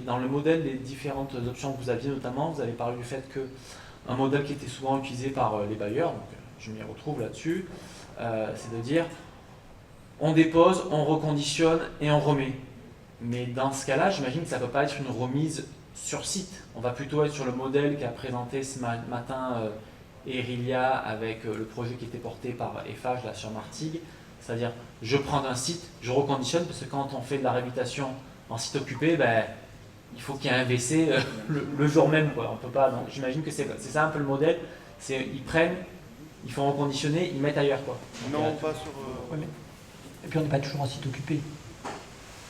Dans le modèle, les différentes options que vous aviez notamment, vous avez parlé du fait qu'un modèle qui était souvent utilisé par les bailleurs, donc je m'y retrouve là-dessus, c'est de dire on dépose, on reconditionne et on remet. Mais dans ce cas-là, j'imagine que ça ne peut pas être une remise sur site. On va plutôt être sur le modèle qu'a présenté ce matin Erilia avec le projet qui était porté par Eiffage là, sur Martigues. C'est-à-dire, je prends un site, je reconditionne, parce que quand on fait de la réhabilitation en site occupé, ben, il faut qu'il y ait un WC le jour même. Quoi. On peut pas, donc j'imagine que c'est ça un peu le modèle. Ils prennent, ils font reconditionner, ils mettent ailleurs. Quoi. Donc, non, pas sur... Ouais, et puis on n'est pas toujours en site occupé.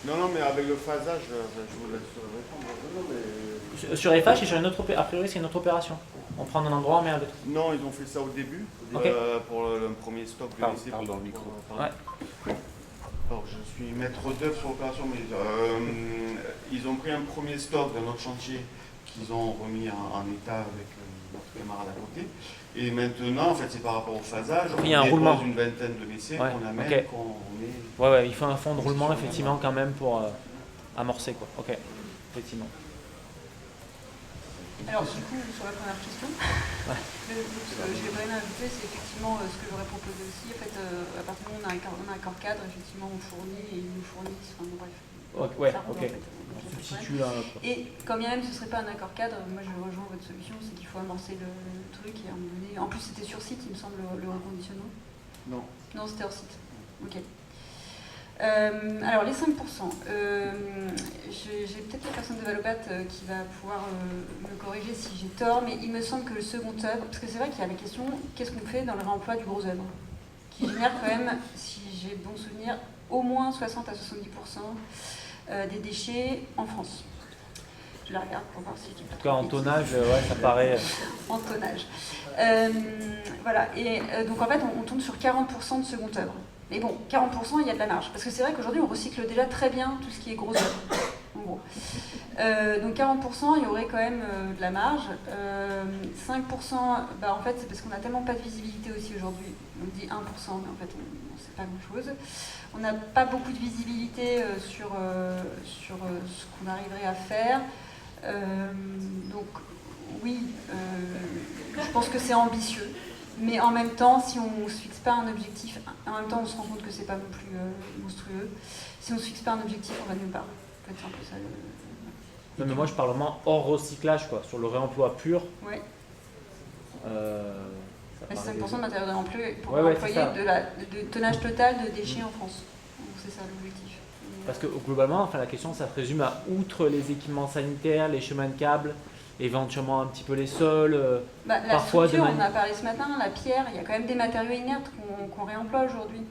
Non, mais avec le phasage, je vous laisse répondre. Non, mais... Sur Eiffage, c'est sur une autre a priori, c'est une autre opération. On prend un endroit, on met un autre. Non, ils ont fait ça au début, Okay. Pour le premier stock de lycée. Parle dans le micro. Ouais. Alors, je suis maître d'œuvre sur l'opération, mais ils ont pris un premier stock d'un autre chantier qu'ils ont remis en état avec notre camarade à côté. Et maintenant, en fait, c'est par rapport au phasage. Il y a un on roulement. dépose une vingtaine de WC Ouais, qu'on amène, ok. qu'on met... Ouais, il faut un fond de roulement effectivement quand même pour amorcer quoi. Ok, effectivement. Alors du coup, sur la première question, Ouais. ce que je vais quand même ajouter, c'est effectivement ce que j'aurais proposé aussi. En fait, à partir du moment où on a un corps cadre, effectivement, on fournit et ils nous fournissent. Enfin, bref. Ouais, Ça roule, ok. en fait. On substitue là. Et quand bien même ce ne serait pas un accord cadre, moi je rejoins votre solution, c'est qu'il faut amorcer le truc et à un moment donné. En plus, c'était sur site, il me semble, le reconditionnement. Non. Non, c'était hors site. Ok. Alors les 5%, j'ai peut-être la personne de Valopat qui va pouvoir me corriger si j'ai tort, mais il me semble que le second œuvre, parce que c'est vrai qu'il y a la question, qu'est-ce qu'on fait dans le réemploi du gros œuvre, qui génère quand même, si j'ai bon souvenir, au moins 60 à 70% des déchets en France. Je la regarde pour voir si j'ai pas En tout cas en de tonnage, ouais, ça paraît. en tonnage. Voilà, et donc en fait on tourne sur 40% de second œuvre. Mais bon, 40%, il y a de la marge. Parce que c'est vrai qu'aujourd'hui, on recycle déjà très bien tout ce qui est gros œuvre, en gros. Donc 40%, il y aurait quand même de la marge. 5%, bah, en fait, c'est parce qu'on n'a tellement pas de visibilité aussi aujourd'hui. On dit 1%, mais en fait, on ne sait pas grand-chose. On n'a pas beaucoup de visibilité sur ce qu'on arriverait à faire. Donc oui, je pense que c'est ambitieux. Mais en même temps, si on ne se fixe pas un objectif, en même temps on se rend compte que c'est pas non plus monstrueux. Si on ne se fixe pas un objectif, on va nulle part. En fait, c'est un peu ça. Non, mais moi je parle vraiment hors recyclage, quoi, sur le réemploi pur. Ouais. C'est 5% de matériaux de réemploi pour Ouais, employer de tonnage total de déchets en France. Donc c'est ça l'objectif. Parce que globalement, enfin, la question, ça se résume à outre les équipements sanitaires, les chemins de câbles, éventuellement un petit peu les sols. La parfois structure, on en a parlé ce matin, la pierre, il y a quand même des matériaux inertes qu'on réemploie aujourd'hui,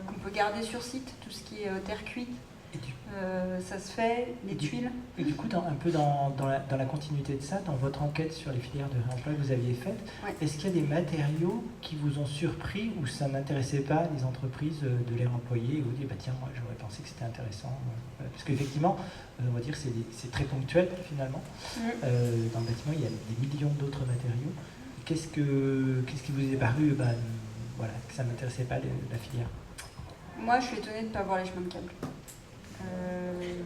qu'on peut garder sur site, tout ce qui est terre cuite. Ça se fait, les tuiles. Et du coup, un peu dans la continuité de ça, dans votre enquête sur les filières de réemploi que vous aviez faite, Ouais. est-ce qu'il y a des matériaux qui vous ont surpris ou ça n'intéressait pas les entreprises de les réemployer et vous dites, bah, tiens, moi j'aurais pensé que c'était intéressant. Parce qu'effectivement, on va dire que c'est très ponctuel finalement. Dans le bâtiment, il y a des millions d'autres matériaux. Qu'est-ce qui vous est paru voilà, que ça n'intéressait pas la filière? Moi, je suis étonnée de ne pas voir les chemins de câbles.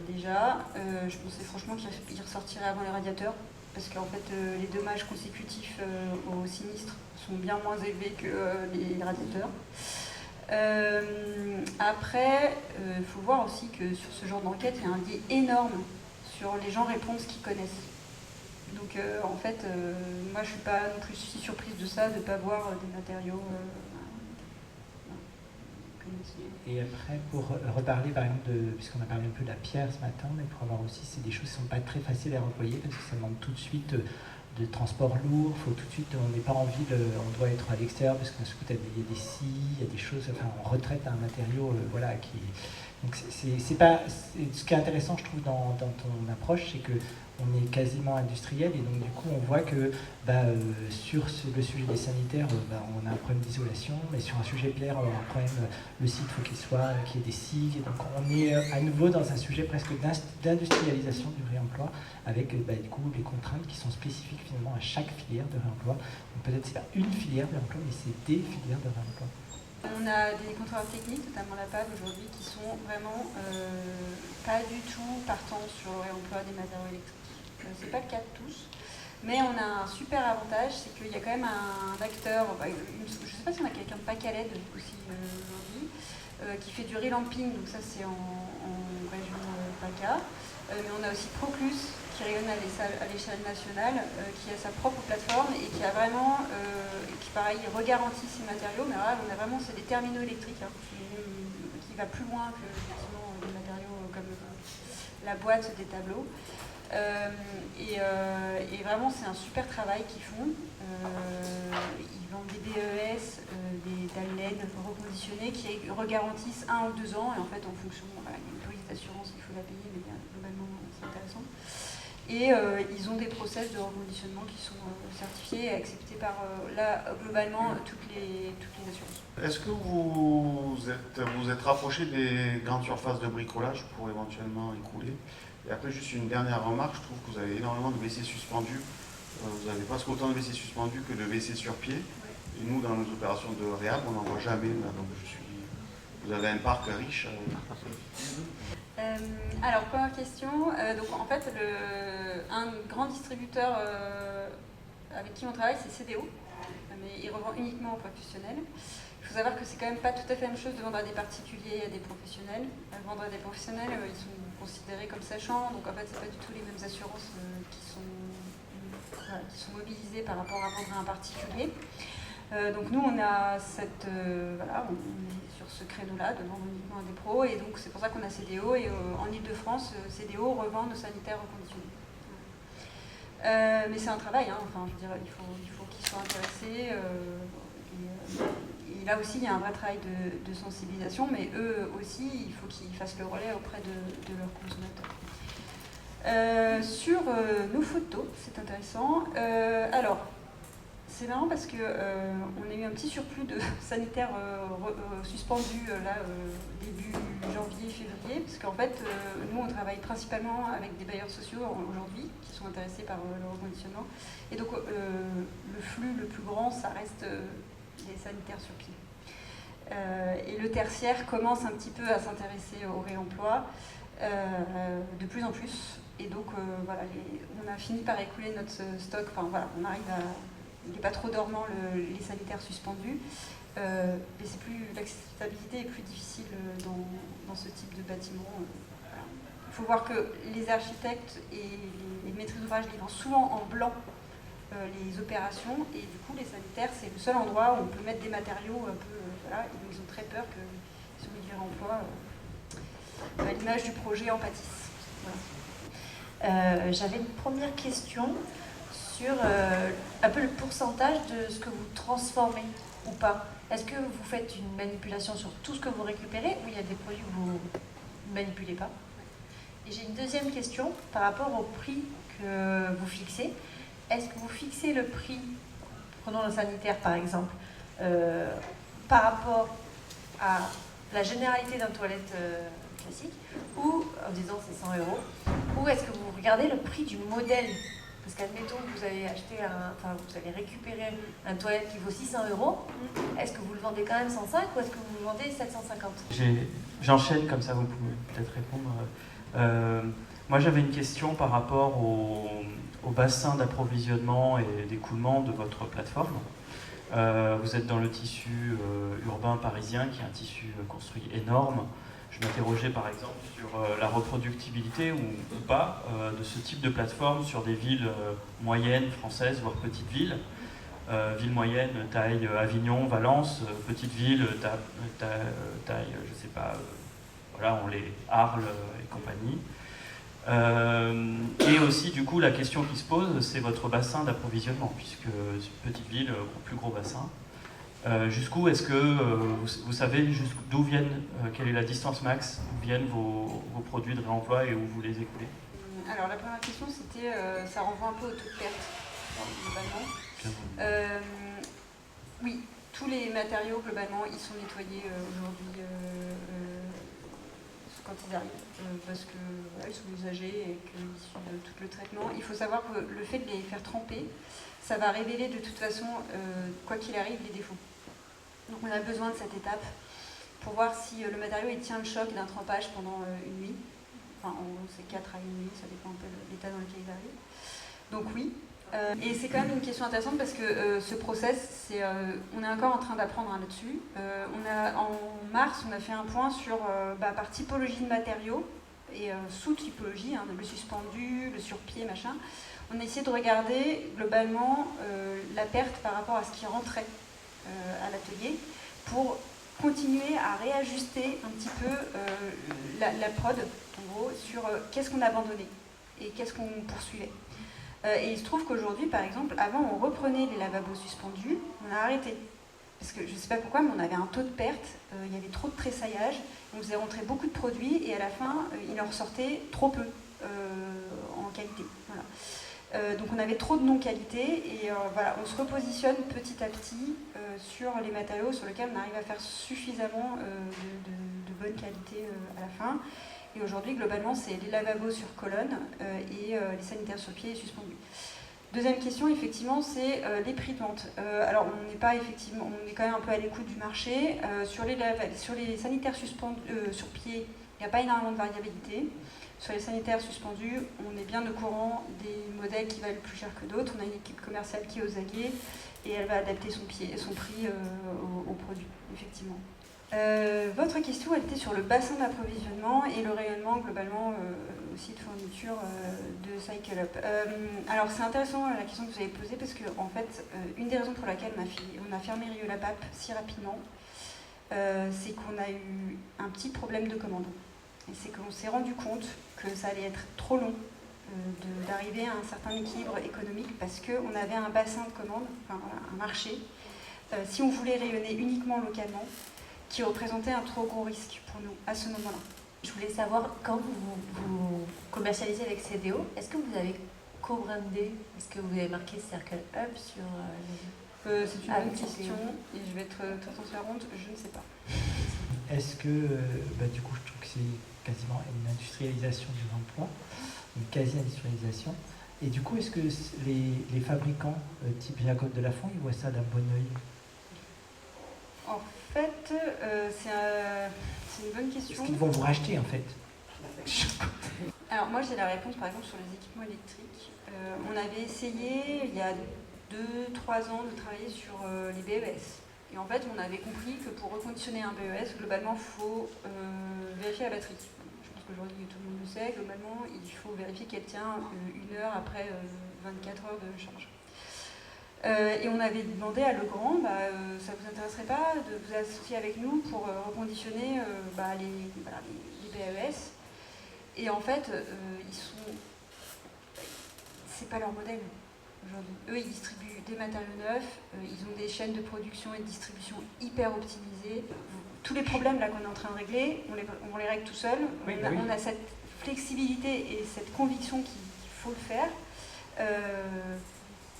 Déjà, je pensais franchement qu'ils ressortiraient avant les radiateurs, parce qu'en fait, les dommages consécutifs au sinistre sont bien moins élevés que les radiateurs. Après, il faut voir aussi que sur ce genre d'enquête, il y a un biais énorme sur les gens répondent ce qu'ils connaissent. Donc, en fait, moi, je ne suis pas non plus si surprise de ça, de ne pas voir des matériaux. Et après, pour reparler par exemple puisqu'on a parlé un peu de la pierre ce matin, mais pour avoir aussi, c'est des choses qui ne sont pas très faciles à employer parce que ça demande tout de suite de transport lourd, faut tout de suite, on n'est pas en ville, on doit être à l'extérieur parce qu'ensuite il y a des scies, il y a des choses, enfin on retraite un matériau, voilà, qui... Donc c'est pas... Ce qui est intéressant, je trouve, dans ton approche, c'est que on est quasiment industriel et donc du coup on voit que sur le sujet des sanitaires, on a un problème d'isolation, mais sur un sujet pierre, on a un problème, le site faut qu'il y ait des scies, et donc on est à nouveau dans un sujet presque d'industrialisation du réemploi avec du coup les contraintes qui sont spécifiques finalement à chaque filière de réemploi. Donc peut-être c'est pas une filière de réemploi, mais c'est des filières de réemploi. On a des contrôleurs techniques, notamment la PAD aujourd'hui, qui sont vraiment pas du tout partants sur le réemploi des matériaux électriques. C'est pas le cas de tous, mais on a un super avantage, c'est qu'il y a quand même un acteur, je ne sais pas si on a quelqu'un de Pacaled aussi aujourd'hui, qui fait du relamping, donc ça c'est en région PACA, mais on a aussi Proclus, qui rayonne à l'échelle nationale, qui a sa propre plateforme et qui a vraiment, qui pareil, regarantit ses matériaux, mais là on a vraiment, c'est des terminaux électriques, hein, qui va plus loin que effectivement, des matériaux comme la boîte des tableaux. Et vraiment c'est un super travail qu'ils font. Ils vendent des BES, des dalles LED reconditionnées qui regarantissent 1 ou 2 ans, et en fait en fonction, voilà, il y a une police d'assurance, il faut la payer, mais bien, globalement c'est intéressant. Et ils ont des process de reconditionnement qui sont certifiés et acceptés par, là, globalement, toutes les assurances. Est-ce que vous êtes rapproché des grandes surfaces de bricolage pour éventuellement écouler? Et après, juste une dernière remarque, je trouve que vous avez énormément de WC suspendus. Vous avez presque autant de WC suspendus que de WC sur pied. Et nous, dans nos opérations de réhab, on n'en voit jamais. Là, donc vous avez un parc riche. Alors, première question. Donc, en fait, un grand distributeur avec qui on travaille, c'est CDO. Mais il revend uniquement aux professionnels. Il faut savoir que c'est quand même pas tout à fait la même chose de vendre à des particuliers et à des professionnels. Vendre à des professionnels, ils sont considérés comme sachants, donc en fait, c'est pas du tout les mêmes assurances qui sont mobilisées par rapport à vendre à un particulier. Donc nous, on a voilà, on est sur ce créneau-là de vendre uniquement à des pros, et donc c'est pour ça qu'on a CDO, et en Ile-de-France, CDO revend nos sanitaires reconditionnés. Mais c'est un travail, hein. Enfin, je veux dire, il faut qu'ils soient intéressés. Et là aussi, il y a un vrai travail de sensibilisation, mais eux aussi, il faut qu'ils fassent le relais auprès de leurs consommateurs. Sur nos photos, c'est intéressant. Alors, c'est marrant parce qu'on a eu un petit surplus de sanitaires suspendus là, début janvier, février, parce qu'en fait, nous, on travaille principalement avec des bailleurs sociaux aujourd'hui, qui sont intéressés par le reconditionnement. Et donc, le flux le plus grand, ça reste les sanitaires sur pied. Et le tertiaire commence un petit peu à s'intéresser au réemploi, de plus en plus. Et donc, voilà, on a fini par écouler notre stock. Enfin, voilà, on arrive à... Il n'est pas trop dormant, les sanitaires suspendus. Mais l'acceptabilité est plus difficile dans ce type de bâtiment. Voilà. Il faut voir que les architectes et les maîtrises d'ouvrage livrent souvent en blanc les opérations, et du coup les sanitaires, c'est le seul endroit où on peut mettre des matériaux un peu, voilà, et ils ont très peur que si on met du réemploi, à l'image du projet en pâtisse. Voilà. J'avais une première question sur un peu le pourcentage de ce que vous transformez ou pas. Est-ce que vous faites une manipulation sur tout ce que vous récupérez, ou il y a des produits que vous ne manipulez pas? Et j'ai une deuxième question par rapport au prix que vous fixez. Est-ce que vous fixez le prix, prenons le sanitaire par exemple, par rapport à la généralité d'un toilette classique, ou en disant c'est 100 €, ou est-ce que vous regardez le prix du modèle? Parce qu'admettons que vous avez acheté vous avez récupéré un toilette qui vaut 600 €, est-ce que vous le vendez quand même 105, ou est-ce que vous le vendez 750? J'enchaîne, comme ça vous pouvez peut-être répondre. Moi j'avais une question par rapport au bassin d'approvisionnement et d'écoulement de votre plateforme. Vous êtes dans le tissu urbain parisien, qui est un tissu construit énorme. Je m'interrogeais par exemple sur la reproductibilité ou pas de ce type de plateforme sur des villes moyennes françaises, voire petites villes. Ville moyenne, taille Avignon, Valence, petite ville, taille, je sais pas, voilà, on les Arles et compagnie. Et aussi, du coup, la question qui se pose, c'est votre bassin d'approvisionnement, puisque petite ville, plus gros bassin. Jusqu'où est-ce que vous savez d'où viennent, quelle est la distance max, d'où viennent vos produits de réemploi et où vous les écoulez? Alors la première question, c'était, ça renvoie un peu au taux de perte, globalement. Oui, tous les matériaux, globalement, ils sont nettoyés aujourd'hui quand ils arrivent, parce que voilà, ils sont usagés et qu'ils suivent tout le traitement. Il faut savoir que le fait de les faire tremper, ça va révéler de toute façon, quoi qu'il arrive, les défauts. Donc on a besoin de cette étape pour voir si le matériau il tient le choc d'un trempage pendant une nuit. Enfin, en gros, c'est 4 à 1 nuit, ça dépend un peu de l'état dans lequel il arrive. Donc oui. Et c'est quand même une question intéressante parce que ce process, on est encore en train d'apprendre là-dessus. En mars, on a fait un point sur par typologie de matériaux et sous-typologie, le suspendu, le sur-pied, machin. On a essayé de regarder globalement la perte par rapport à ce qui rentrait à l'atelier pour continuer à réajuster un petit peu la prod, en gros, sur qu'est-ce qu'on abandonnait et qu'est-ce qu'on poursuivait. Et il se trouve qu'aujourd'hui, par exemple, avant on reprenait les lavabos suspendus, on a arrêté. Parce que je ne sais pas pourquoi, mais on avait un taux de perte, il y avait trop de tressaillage, on faisait rentrer beaucoup de produits et à la fin, il en ressortait trop peu en qualité. Voilà. Donc on avait trop de non-qualité et voilà, on se repositionne petit à petit sur les matériaux sur lesquels on arrive à faire suffisamment de bonne qualité à la fin. Et aujourd'hui, globalement, c'est les lavabos sur colonne et les sanitaires sur pied et suspendus. Deuxième question, effectivement, c'est les prix de vente. Alors, on n'est pas effectivement, on est quand même un peu à l'écoute du marché. Sur les sanitaires suspendus sur pied, il n'y a pas énormément de variabilité. Sur les sanitaires suspendus, on est bien au courant des modèles qui valent plus cher que d'autres. On a une équipe commerciale qui est aux aguets et elle va adapter son prix au produit, effectivement. Votre question, elle était sur le bassin d'approvisionnement et le rayonnement globalement aussi de fourniture de Cycle Up. Alors c'est intéressant la question que vous avez posée parce que en fait, une des raisons pour laquelle on a fermé Rieux la Pape si rapidement, c'est qu'on a eu un petit problème de commande. Et c'est qu'on s'est rendu compte que ça allait être trop long d'arriver à un certain équilibre économique parce qu'on avait un bassin de commande, enfin, voilà, un marché. Si on voulait rayonner uniquement localement, qui représentait un trop gros risque pour nous à ce moment-là. Je voulais savoir, quand vous commercialisez avec CDO, est-ce que vous avez co-brandé? Est-ce que vous avez marqué Circle Up sur c'est une bonne question et je vais être très transparente, je ne sais pas. Est-ce que, du coup, je trouve que c'est quasiment une industrialisation du emploi, une quasi-industrialisation. Et du coup, est-ce que les fabricants type Jacob Delafont, ils voient ça d'un bon œil? En fait, c'est une bonne question. Est-ce qu'ils vont vous racheter, en fait? Alors moi, j'ai la réponse, par exemple, sur les équipements électriques. On avait essayé, il y a 2-3 ans, de travailler sur les BES. Et en fait, on avait compris que pour reconditionner un BES, globalement, il faut vérifier la batterie. Je pense qu'aujourd'hui, tout le monde le sait. Globalement, il faut vérifier qu'elle tient 1 heure après 24 heures de charge. Et on avait demandé à Legrand, ça ne vous intéresserait pas de vous associer avec nous pour reconditionner les BES. Et en fait, c'est pas leur modèle aujourd'hui. Eux, ils distribuent des matériaux neufs, ils ont des chaînes de production et de distribution hyper optimisées. Tous les problèmes là qu'on est en train de régler, on les règle tout seul. On a cette flexibilité et cette conviction qu'il faut le faire.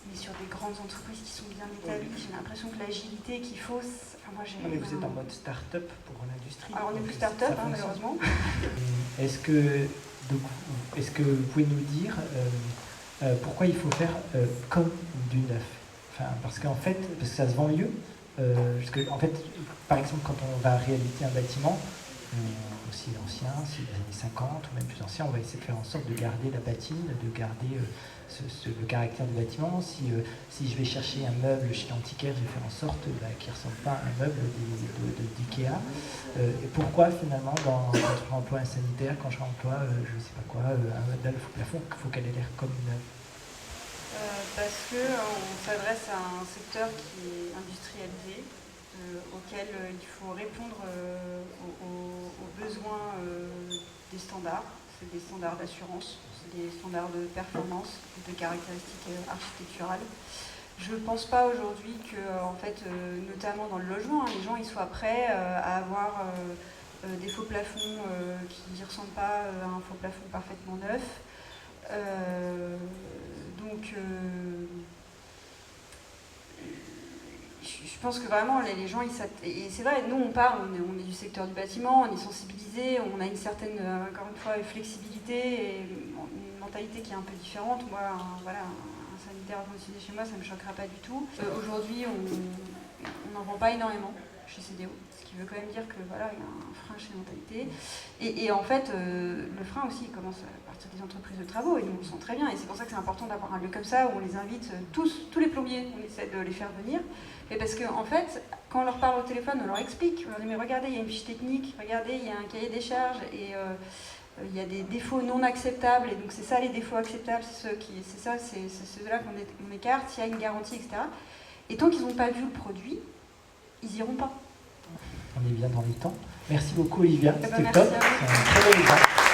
Mais sur des grandes entreprises qui sont bien établies, j'ai l'impression que l'agilité qu'il faut... mais vous êtes en mode start-up pour l'industrie. Alors on est plus start-up, malheureusement. Est-ce que vous pouvez nous dire pourquoi il faut faire comme du neuf? Parce que ça se vend mieux. En fait, par exemple, quand on va réhabiliter un bâtiment, aussi ancien, si les années 50 ou même plus ancien, on va essayer de faire en sorte de garder la patine, de garder le caractère du bâtiment. Si je vais chercher un meuble chez l'antiquaire, je vais faire en sorte qu'il ne ressemble pas à un meuble d'IKEA. Et pourquoi finalement, quand je réemploie un sanitaire, quand je réemploie, je ne sais pas quoi, un meuble au plafond, il faut qu'elle ait l'air comme une œuvre? Parce qu'on s'adresse à un secteur qui est industrialisé, auquel il faut répondre aux besoins des standards. C'est des standards d'assurance, c'est des standards de performance, de caractéristiques architecturales. Je ne pense pas aujourd'hui que, notamment dans le logement, les gens ils soient prêts à avoir des faux plafonds qui ne ressemblent pas à un faux plafond parfaitement neuf. Je pense que vraiment les gens, et c'est vrai, nous on est du secteur du bâtiment, on est sensibilisé, on a une certaine, encore une fois, flexibilité et une mentalité qui est un peu différente. Moi, un sanitaire reconditionné chez moi, ça ne me choquera pas du tout. Aujourd'hui, on n'en vend pas énormément. chez CDO, ce qui veut quand même dire que voilà, il y a un frein chez Mentalité. Et en fait, le frein aussi commence à partir des entreprises de travaux, et nous on le sent très bien, et c'est pour ça que c'est important d'avoir un lieu comme ça où on les invite tous les plombiers, on essaie de les faire venir, et parce qu'en fait, quand on leur parle au téléphone, on leur explique, on leur dit mais regardez, il y a une fiche technique, regardez, il y a un cahier des charges, et il y a des défauts non acceptables, et donc c'est ça les défauts acceptables, c'est ceux-là qu'on écarte, il y a une garantie, etc. Et tant qu'ils n'ont pas vu le produit, ils iront pas. On est bien dans les temps. Merci beaucoup Olivia, Eh ben, c'était merci top. à vous. C'est un très bel exemple.